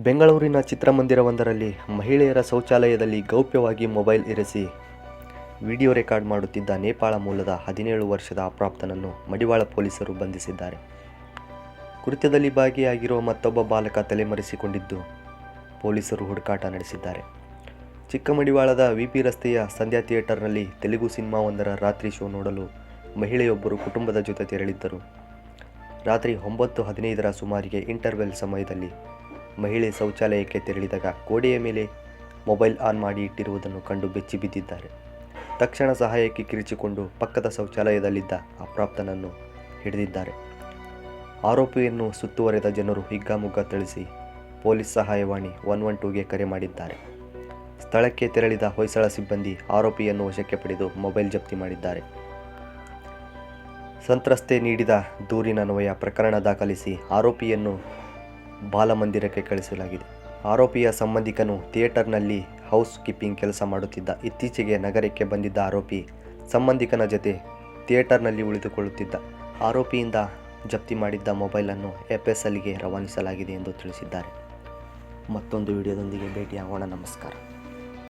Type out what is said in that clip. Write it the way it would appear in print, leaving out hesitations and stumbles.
ಬೆಂಗಳೂರಿನ ಚಿತ್ರಮಂದಿರವೊಂದರಲ್ಲಿ ಮಹಿಳೆಯರ ಶೌಚಾಲಯದಲ್ಲಿ ಗೌಪ್ಯವಾಗಿ ಮೊಬೈಲ್ ಇರಿಸಿ ವಿಡಿಯೋ ರೆಕಾರ್ಡ್ ಮಾಡುತ್ತಿದ್ದ ನೇಪಾಳ ಮೂಲದ 17 ವರ್ಷದ ಅಪ್ರಾಪ್ತನನ್ನು ಮಡಿವಾಳ ಪೊಲೀಸರು ಬಂಧಿಸಿದ್ದಾರೆ. ಕೃತ್ಯದಲ್ಲಿ ಭಾಗಿಯಾಗಿರುವ ಮತ್ತೊಬ್ಬ ಬಾಲಕ ತಲೆಮರೆಸಿಕೊಂಡಿದ್ದು ಪೊಲೀಸರು ಹುಡುಕಾಟ ನಡೆಸಿದ್ದಾರೆ. ಚಿಕ್ಕಮಡಿವಾಳದ ವಿಪಿ ರಸ್ತೆಯ ಸಂಧ್ಯಾ ಥಿಯೇಟರ್ನಲ್ಲಿ ತೆಲುಗು ಸಿನಿಮಾವೊಂದರ ರಾತ್ರಿ ಶೋ ನೋಡಲು ಮಹಿಳೆಯೊಬ್ಬರು ಕುಟುಂಬದ ಜೊತೆ ತೆರಳಿದ್ದರು. ರಾತ್ರಿ 9:15ರ ಸುಮಾರಿಗೆ ಇಂಟರ್ವೆಲ್ ಸಮಯದಲ್ಲಿ ಮಹಿಳೆ ಶೌಚಾಲಯಕ್ಕೆ ತೆರಳಿದಾಗ ಗೋಡೆಯ ಮೇಲೆ ಮೊಬೈಲ್ ಆನ್ ಮಾಡಿ ಇಟ್ಟಿರುವುದನ್ನು ಕಂಡು ಬೆಚ್ಚಿ ಬಿದ್ದಿದ್ದಾರೆ. ತಕ್ಷಣ ಸಹಾಯಕ್ಕೆ ಕಿರಿಚಿಕೊಂಡು ಪಕ್ಕದ ಶೌಚಾಲಯದಲ್ಲಿದ್ದ ಅಪ್ರಾಪ್ತನನ್ನು ಹಿಡಿದಿದ್ದಾರೆ. ಆರೋಪಿಯನ್ನು ಸುತ್ತುವರೆದ ಜನರು ಹಿಗ್ಗಾಮುಗ್ಗಾ ಥಳಿಸಿ ಪೊಲೀಸ್ ಸಹಾಯವಾಣಿ 112ಗೆ ಕರೆ ಮಾಡಿದ್ದಾರೆ. ಸ್ಥಳಕ್ಕೆ ತೆರಳಿದ ಹೊಯ್ಸಳ ಸಿಬ್ಬಂದಿ ಆರೋಪಿಯನ್ನು ವಶಕ್ಕೆ ಪಡೆದು ಮೊಬೈಲ್ ಜಪ್ತಿ ಮಾಡಿದ್ದಾರೆ. ಸಂತ್ರಸ್ತೆ ನೀಡಿದ ದೂರಿನನ್ವಯ ಪ್ರಕರಣ ದಾಖಲಿಸಿ ಆರೋಪಿಯನ್ನು ಬಾಲಮಂದಿರಕ್ಕೆ ಕಳಿಸಲಾಗಿದೆ. ಆರೋಪಿಯ ಸಂಬಂಧಿಕನು ಥಿಯೇಟರ್ನಲ್ಲಿ ಹೌಸ್ ಕೀಪಿಂಗ್ ಕೆಲಸ ಮಾಡುತ್ತಿದ್ದ. ಇತ್ತೀಚೆಗೆ ನಗರಕ್ಕೆ ಬಂದಿದ್ದ ಆರೋಪಿ ಸಂಬಂಧಿಕನ ಜೊತೆ ಥಿಯೇಟರ್ನಲ್ಲಿ ಉಳಿದುಕೊಳ್ಳುತ್ತಿದ್ದ. ಆರೋಪಿಯಿಂದ ಜಪ್ತಿ ಮಾಡಿದ್ದ ಮೊಬೈಲನ್ನು FSLಗೆ ರವಾನಿಸಲಾಗಿದೆ ಎಂದು ತಿಳಿಸಿದ್ದಾರೆ. ಮತ್ತೊಂದು ವಿಡಿಯೋದೊಂದಿಗೆ ಭೇಟಿಯಾಗೋಣ. ನಮಸ್ಕಾರ.